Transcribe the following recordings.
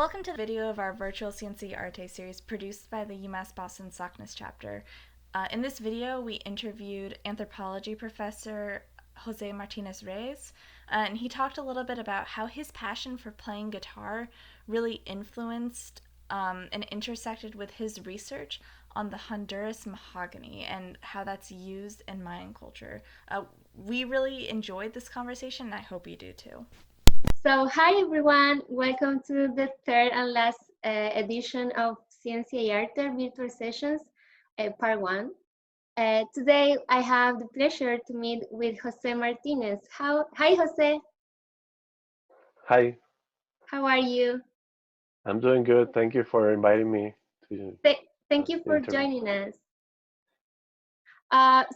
Welcome to the video of our virtual Ciencia y Arte series produced by the UMass Boston SACNAS chapter. In this video, we interviewed anthropology professor José Martínez Reyes, and he talked a little bit about how his passion for playing guitar really influenced and intersected with his research on the Honduras mahogany and how that's used in Mayan culture. We really enjoyed this conversation, and I hope you do too. So, hi everyone, welcome to the third and last edition of Ciencia y Arte virtual sessions, part one. Today, I have the pleasure to meet with José Martínez. Hi, José. Hi, How are you? I'm doing good. Thank you for inviting me to Thank you the for interview. joining us.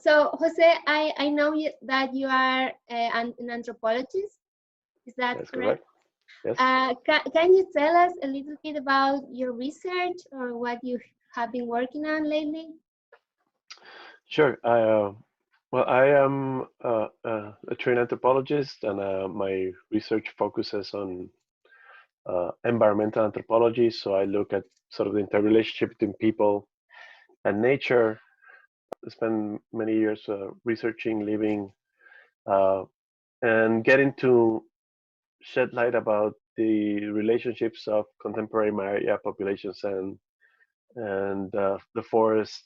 So, José, I know that you are an anthropologist. Is that That's correct? Yes. Can you tell us a little bit about your research or what you have been working on lately? Sure. I am a trained anthropologist, and my research focuses on environmental anthropology. So I look at sort of the interrelationship between people and nature. I spent many years researching living and getting to shed light about the relationships of contemporary Maya populations and the forest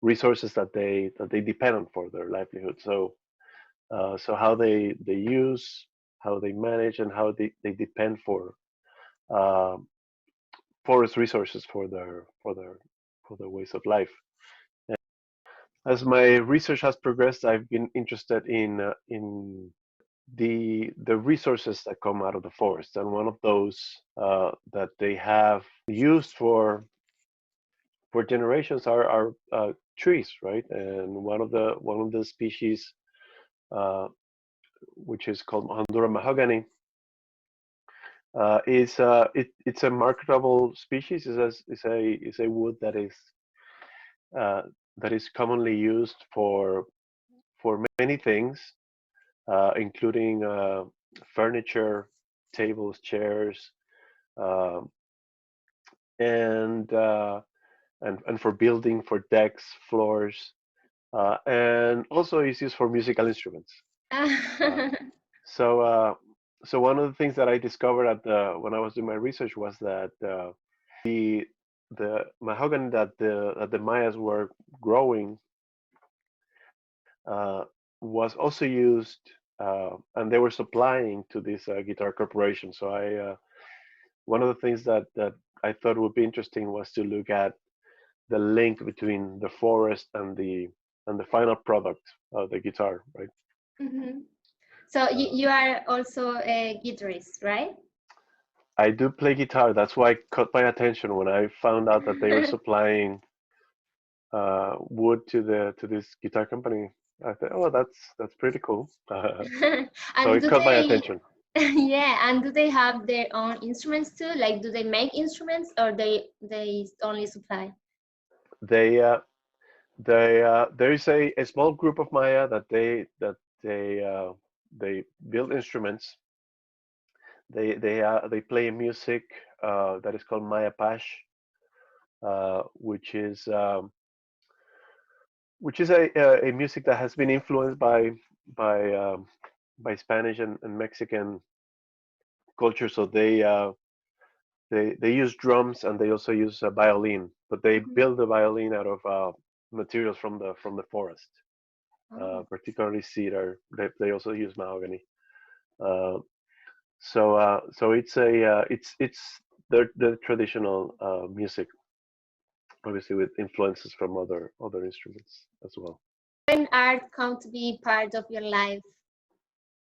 resources that they depend on for their livelihood. So how they use, how they manage, and how they depend for uh, forest resources for their ways of life. As my research has progressed, I've been interested in the resources that come out of the forest, and one of those that they have used for generations are trees, right? And one of the species, which is called Honduran mahogany, it's a marketable species. Is a wood uh, that is commonly used for many things, including furniture, tables, chairs, uh, and and for building, for decks, floors, and also is used for musical instruments. Uh, so, uh, so one of the things that I discovered when I was doing my research was that the mahogany that the Mayas were growing uh, was also used, and they were supplying to this guitar corporation. So one of the things that I thought would be interesting was to look at the link between the forest and the final product of the guitar, right? Mhm. So you are also a guitarist, right? I do play guitar. That's why it caught my attention when I found out that they were supplying wood to this guitar company. I thought, oh, that's pretty cool. So And it do caught my they, attention. yeah, and do they have their own instruments too? Like, do they make instruments or they only supply? They there is a small group of Maya that they build instruments. They play music that is called Maya Pash, which is a music that has been influenced by by Spanish and Mexican culture. So they use drums, and they also use a violin, but they Mhm. build the violin out of materials from the forest, Oh. particularly cedar. They also use mahogany. Uh, so it's the traditional music, obviously with influences from other instruments as well. When art come to be part of your life?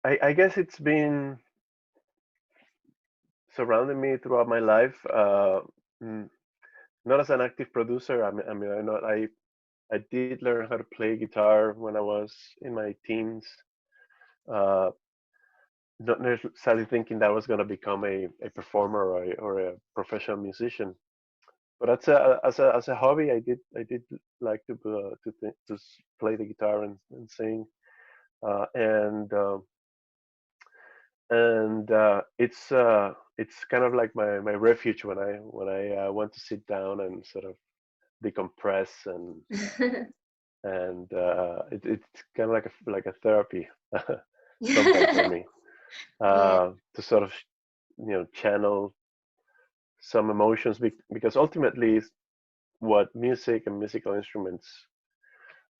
I guess it's been surrounding me throughout my life. Mm, Not as an active producer. I mean, I did learn how to play guitar when I was in my teens. Uh, Not necessarily thinking that I was going to become a performer or a professional musician, but as a hobby, I did like to play the guitar and sing, uh, and uh, and it's it's kind of like my refuge when I want to sit down and sort of decompress, and it's kind of like a therapy sometimes for me, Yeah. to sort of channel some emotions, because ultimately what music and musical instruments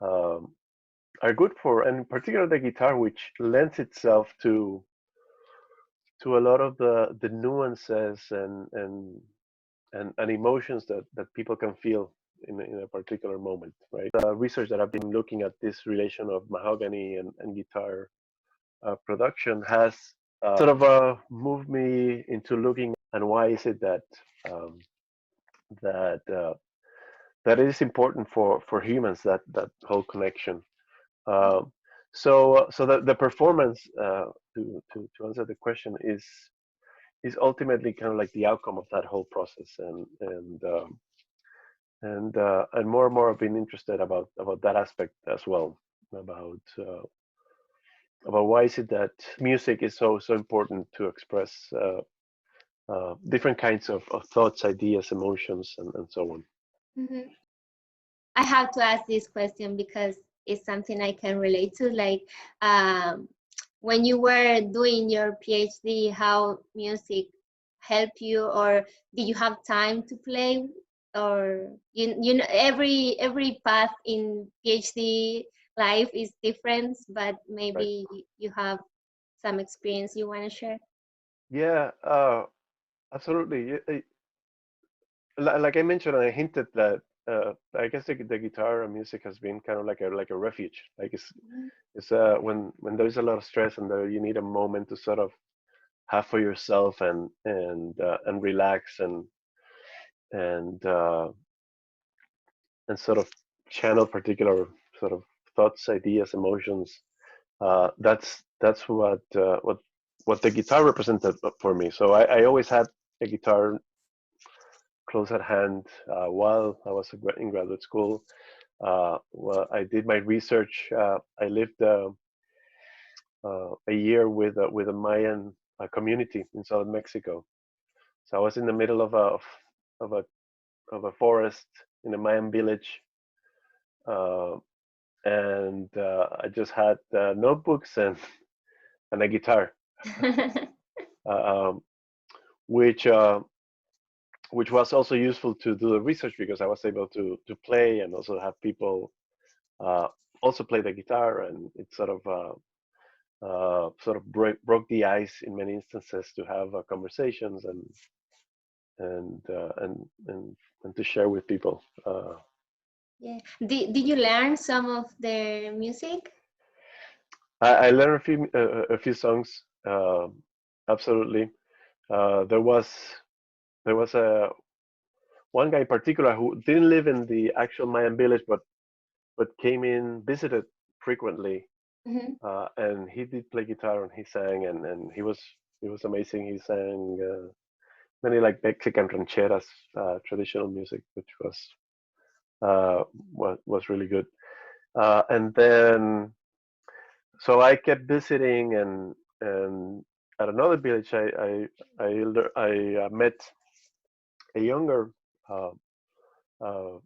um, are good for, and in particular the guitar, which lends itself to a lot of the nuances and emotions that people can feel in a particular moment, right? Research that I've been looking at this relation of mahogany and guitar production has sort of moved me into looking, and why is it um, that that it is important for humans, that whole connection. Um, so the performance, to answer the question, is ultimately kind of like the outcome of that whole process, and more and more I've been interested about that aspect as well, about why is it that music is so important to express different kinds of thoughts, ideas, emotions, and so on. Mhm. I have to ask this question because it's something I can relate to. Like, um, when you were doing your PhD, how music helped you, or did you have time to play, or you know every path in PhD life is different, but Right. maybe you have some experience you want to share. Yeah, absolutely. Like I mentioned, I hinted that I guess the guitar and music has been kind of like a refuge. Like it's when there's a lot of stress, and you need a moment to sort of have for yourself, and relax, and uh, and sort of channel particular sort of thoughts, ideas, emotions. That's what the guitar represented for me. So I always had a guitar close at hand while I was in graduate school. Well, I did my research. I lived a year with a Mayan community in southern Mexico. So I was in the middle of a of a forest in a Mayan village, uh, and I just had notebooks and a guitar, uh, um, which which was also useful to do the research, because I was able to play and also have people uh, also play the guitar, and it sort of broke the ice in many instances to have conversations, and, uh, and and and to share with people. Yeah. Did you learn some of their music? I learned a few songs. Absolutely. There was a one guy in particular who didn't live in the actual Mayan village, but came in, visited frequently, Hmm. and he did play guitar, and he sang, and he was amazing. He sang many like Mexican rancheras, traditional music, which was really good. And then so I kept visiting, and at another village, I met a younger uh, uh,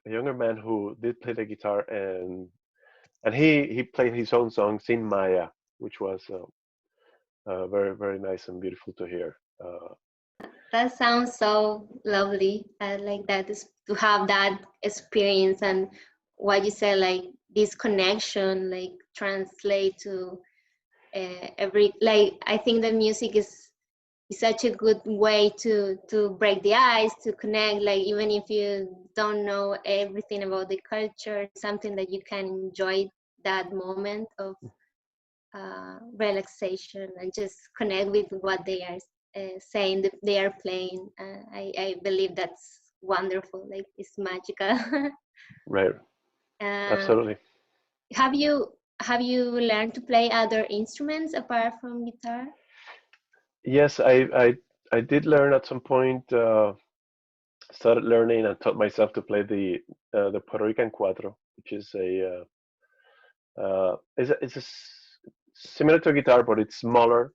a younger man who did play the guitar, and he played his own songs in Maya, which was very very nice and beautiful to hear. That sounds so lovely. I like that is to have that experience, and what you said, like this connection, like translate to every. Like I think the music is such a good way to break the ice, to connect. Like even if you don't know everything about the culture, something that you can enjoy that moment of relaxation and just connect with what they are saying, that they are playing. I believe that's wonderful. Like it's magical. Right, uh, absolutely. have you have you learned to play other instruments apart from guitar? Yes, I did learn at some point. Started learning and taught myself to play the Puerto Rican cuatro, which is it's similar to a guitar, but it's smaller,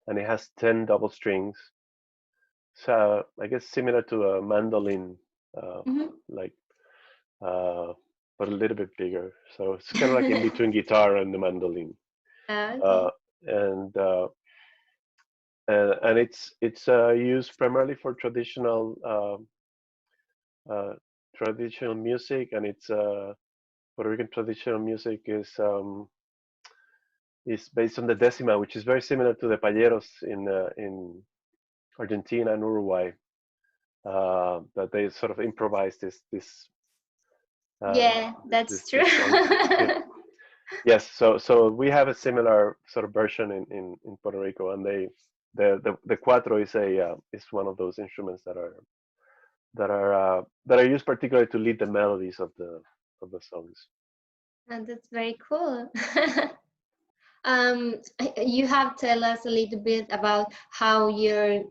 and it has 10 double strings. So I guess similar to a mandolin, like but a little bit bigger. So it's kind of like in between guitar and the mandolin. Okay. And and it's used primarily for traditional music, and it's Puerto Rican traditional music is based on the decima, which is very similar to the payeros in Argentina and Uruguay. That they sort of improvised Yeah, that's true. this song. Yeah. Yes, so we have a similar sort of version in Puerto Rico, and the cuatro is one of those instruments that are used particularly to lead the melodies of the songs. And that's very cool. You have tell us a little bit about how your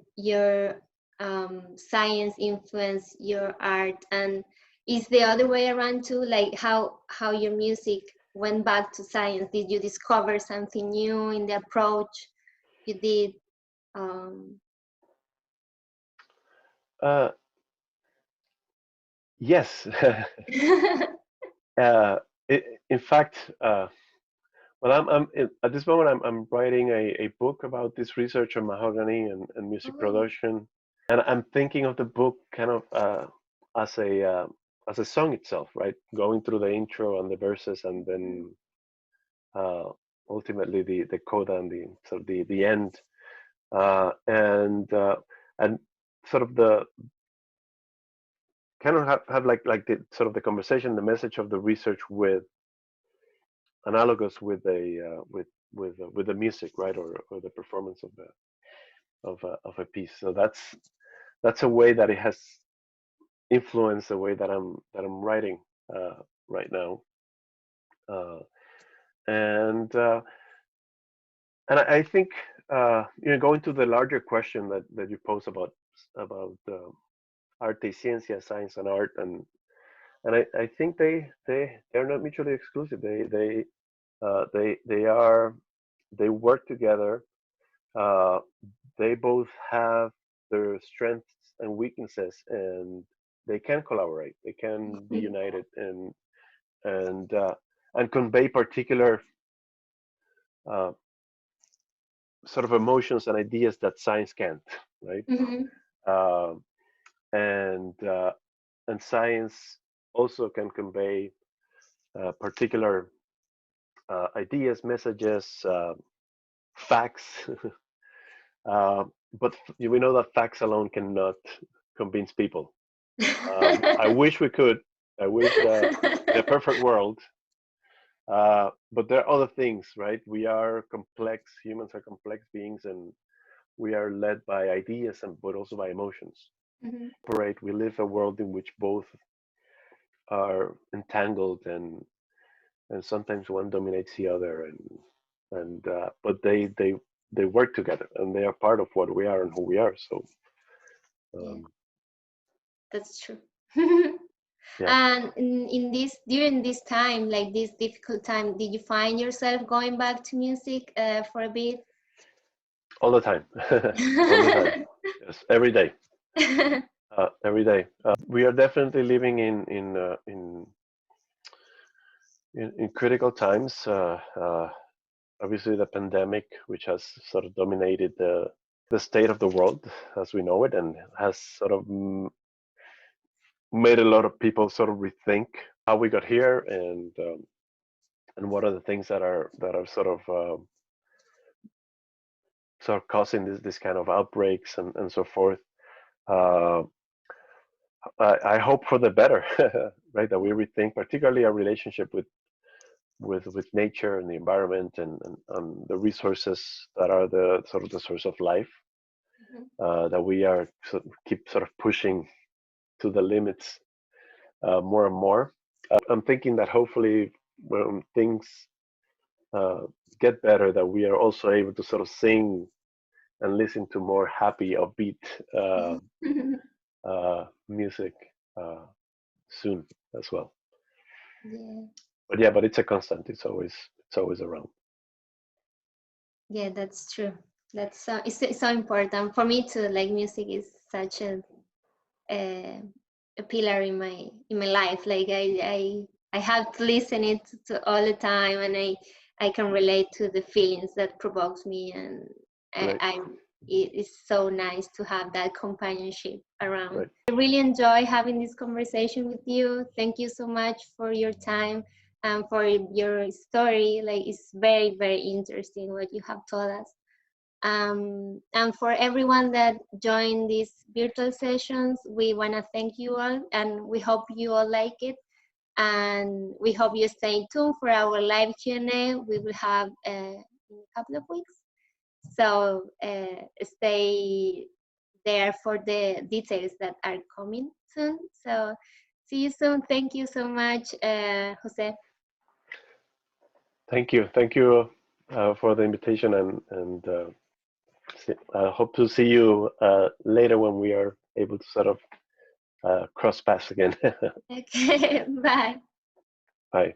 science influenced your art, and is the other way around too, like how your music went back to science? Did you discover something new in the approach you did? Um, Uh, yes, uh, in fact, well, at this moment I'm writing a book about this research on mahogany and music oh, production, and I'm thinking of the book kind of as a song itself, right? Going through the intro and the verses, and then uh, ultimately the coda and the sort of the end, and sort of the kind of have like the sort of the conversation, the message of the research with analogous with with the music, right, or the performance of a piece. So that's a way that it has influenced the way that I'm writing right now, uh, and uh, I think going to the larger question that you pose about arte y ciencia, science and art, and I think they're not mutually exclusive. They work together. Uh, they both have their strengths and weaknesses, and they can collaborate. They can be united and uh, and convey particular uh, sort of emotions and ideas that science can't, right? mhm, Uh, and uh, and science also can convey particular ideas, messages, facts. But we know that facts alone cannot convince people. I wish we could. I wish in a perfect world. But there are other things, right? We are complex. Humans are complex beings, and we are led by ideas and but also by emotions. mhm. Operate. We live a world in which both are entangled, and sometimes one dominates the other, and but they work together, and they are part of what we are and who we are. So Yeah, um, that's true. yeah, And in this during this time, like this difficult time, did you find yourself going back to music for a bit? all the time, all the time. Yes, every day, every day. We are definitely living in critical times. Obviously, the pandemic, which has sort of dominated the state of the world as we know it, and has sort of made a lot of people sort of rethink how we got here, and what are the things that are sort of causing this kind of outbreaks and so forth. Uh, I hope for the better, right? That we rethink, particularly our relationship with nature and the environment and the resources that are the sort of the source of life. Mhm. That we are keep sort of pushing to the limits more and more. I'm thinking that hopefully when things uh, get better, that we are also able to sort of sing and listen to more happy, upbeat music soon as well. Yeah, But yeah, but it's a constant. It's always around. yeah, that's true. That's so, it's so important for me too. Like music is such a pillar in my life. Like I have to listen it to all the time, and I can relate to the feelings that provokes me, and Right. it is so nice to have that companionship around. Right. I really enjoy having this conversation with you. Thank you so much for your time and for your story. Like, it's very, very interesting what you have told us. And for everyone that joined these virtual sessions, we want to thank you all, and we hope you all like it. And we hope you stay tuned for our live Q&A we will have in a couple of weeks. So stay there for the details that are coming soon. So see you soon. Thank you so much, Jose. Thank you for the invitation, and I hope to see you later when we are able to sort of cross paths again. Okay, bye. Bye.